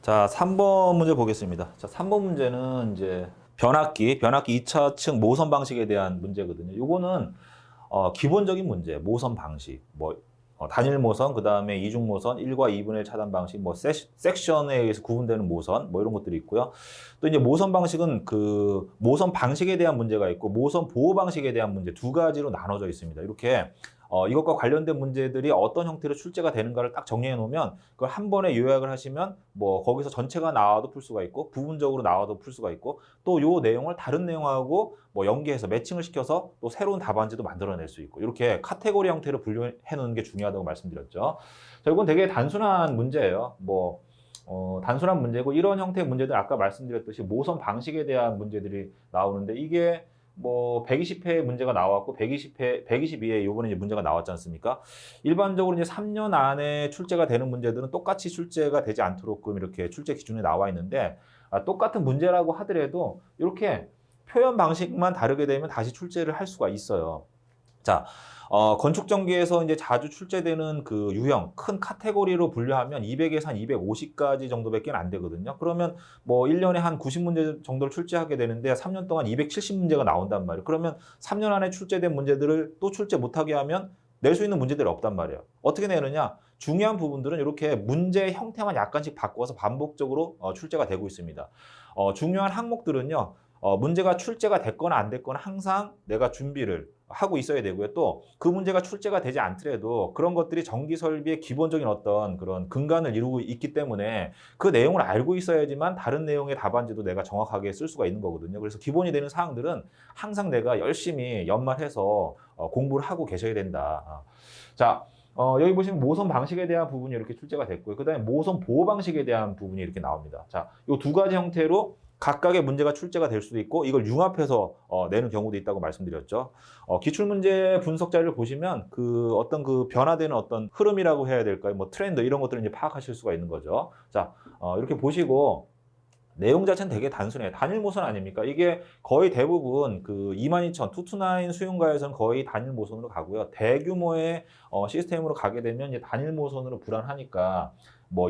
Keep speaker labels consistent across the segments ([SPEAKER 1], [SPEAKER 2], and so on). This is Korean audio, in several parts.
[SPEAKER 1] 자, 3번 문제 보겠습니다. 자, 3번 문제는 이제 변압기 2차측 모선 방식에 대한 문제거든요. 요거는 기본적인 문제, 모선 방식, 단일 모선, 그 다음에 이중 모선, 1과 2분의 1 차단 방식, 섹션에 의해서 구분되는 모선, 이런 것들이 있고요. 또 이제 모선 방식은 그 모선 방식에 대한 문제가 있고, 모선 보호 방식에 대한 문제 두 가지로 나눠져 있습니다. 이렇게 이것과 관련된 문제들이 어떤 형태로 출제가 되는가를 딱 정리해 놓으면 그걸 한 번에 요약을 하시면 거기서 전체가 나와도 풀 수가 있고 부분적으로 나와도 풀 수가 있고 또 요 내용을 다른 내용하고 연계해서 매칭을 시켜서 또 새로운 답안지도 만들어낼 수 있고 이렇게 카테고리 형태로 분류해 놓는 게 중요하다고 말씀드렸죠. 자, 이건 되게 단순한 문제예요. 단순한 문제고 이런 형태의 문제들 아까 말씀드렸듯이 모선 방식에 대한 문제들이 나오는데 이게 120회 문제가 나왔고 122회 요번에 이제 문제가 나왔지 않습니까? 일반적으로 이제 3년 안에 출제가 되는 문제들은 똑같이 출제가 되지 않도록끔 이렇게 출제 기준에 나와 있는데 똑같은 문제라고 하더라도 이렇게 표현 방식만 다르게 되면 다시 출제를 할 수가 있어요. 자, 건축 전기에서 이제 자주 출제되는 그 유형, 큰 카테고리로 분류하면 200에서 한 250가지 정도밖에 안 되거든요. 그러면 1년에 한 90문제 정도를 출제하게 되는데 3년 동안 270문제가 나온단 말이에요. 그러면 3년 안에 출제된 문제들을 또 출제 못하게 하면 낼 수 있는 문제들이 없단 말이에요. 어떻게 내느냐? 중요한 부분들은 이렇게 문제 형태만 약간씩 바꿔서 반복적으로 출제가 되고 있습니다. 중요한 항목들은요. 문제가 출제가 됐거나 안 됐거나 항상 내가 준비를 하고 있어야 되고요. 또 그 문제가 출제가 되지 않더라도 그런 것들이 전기 설비의 기본적인 어떤 그런 근간을 이루고 있기 때문에 그 내용을 알고 있어야지만 다른 내용의 답안지도 내가 정확하게 쓸 수가 있는 거거든요. 그래서 기본이 되는 사항들은 항상 내가 열심히 연말해서 공부를 하고 계셔야 된다. 자, 여기 보시면 모선 방식에 대한 부분이 이렇게 출제가 됐고요. 그 다음에 모선 보호 방식에 대한 부분이 이렇게 나옵니다. 자, 이 두 가지 형태로 각각의 문제가 출제가 될 수도 있고 이걸 융합해서 내는 경우도 있다고 말씀드렸죠. 기출문제 분석 자료를 보시면 어떤 변화되는 어떤 흐름이라고 해야 될까요? 트렌드 이런 것들을 이제 파악하실 수가 있는 거죠. 자, 이렇게 보시고 내용 자체는 되게 단순해요. 단일 모선 아닙니까? 이게 거의 대부분 22,000, 229 수용가에서는 거의 단일 모선으로 가고요. 대규모의 시스템으로 가게 되면 이제 단일 모선으로 불안하니까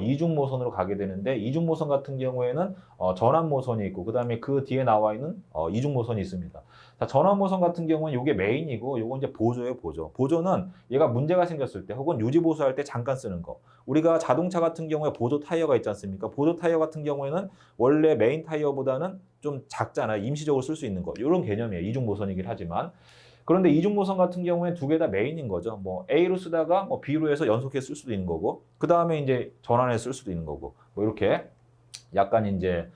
[SPEAKER 1] 이중 모선으로 가게 되는데 이중 모선 같은 경우에는 전환 모선이 있고 그다음에 그 뒤에 나와 있는 이중 모선이 있습니다. 자, 전환 모선 같은 경우는 이게 메인이고 요건 이제 보조예요, 보조. 보조는 얘가 문제가 생겼을 때 혹은 유지 보수할 때 잠깐 쓰는 거. 우리가 자동차 같은 경우에 보조 타이어가 있지 않습니까? 보조 타이어 같은 경우에는 원래 메인 타이어보다는 좀 작잖아요. 임시적으로 쓸 수 있는 거. 이런 개념이에요. 이중 모선이긴 하지만. 그런데 이중 모선 같은 경우에 두 개 다 메인인 거죠. A로 쓰다가 B로 해서 연속해 쓸 수도 있는 거고, 그 다음에 이제 전환해 쓸 수도 있는 거고, 이렇게 약간 이제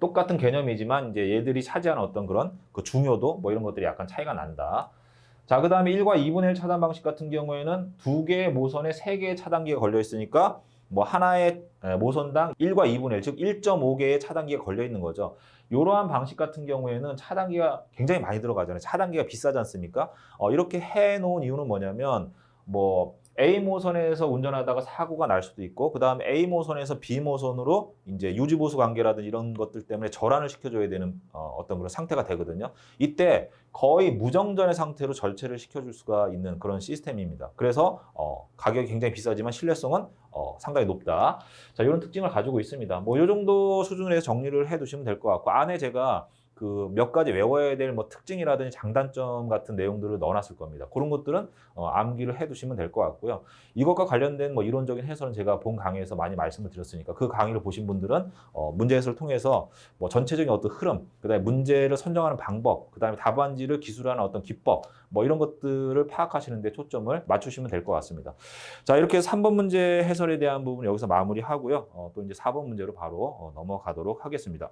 [SPEAKER 1] 똑같은 개념이지만 이제 얘들이 차지하는 어떤 그런 중요도 이런 것들이 약간 차이가 난다. 자, 그 다음에 1과 2분의 1 차단 방식 같은 경우에는 두 개의 모선에 세 개의 차단기가 걸려 있으니까 하나의 모선당 1과 2분의 1, 즉 1.5개의 차단기가 걸려 있는 거죠. 이러한 방식 같은 경우에는 차단기가 굉장히 많이 들어가잖아요. 차단기가 비싸지 않습니까? 이렇게 해놓은 이유는 뭐냐면 A 모선에서 운전하다가 사고가 날 수도 있고 그 다음에 A 모선에서 B 모선으로 이제 유지보수 관계라든지 이런 것들 때문에 절환을 시켜줘야 되는 어떤 그런 상태가 되거든요. 이때 거의 무정전의 상태로 절체를 시켜줄 수가 있는 그런 시스템입니다. 그래서 가격이 굉장히 비싸지만 신뢰성은 상당히 높다. 자, 이런 특징을 가지고 있습니다. 이 정도 수준으로 해서 정리를 해두시면 될 것 같고 안에 제가 몇 가지 외워야 될 특징이라든지 장단점 같은 내용들을 넣어놨을 겁니다. 그런 것들은 암기를 해두시면 될 것 같고요. 이것과 관련된 이론적인 해설은 제가 본 강의에서 많이 말씀을 드렸으니까 그 강의를 보신 분들은 문제 해설을 통해서 전체적인 어떤 흐름, 그다음에 문제를 선정하는 방법, 그다음에 답안지를 기술하는 어떤 기법, 이런 것들을 파악하시는 데 초점을 맞추시면 될 것 같습니다. 자, 이렇게 해서 3번 문제 해설에 대한 부분 여기서 마무리하고요. 또 이제 4번 문제로 바로 넘어가도록 하겠습니다.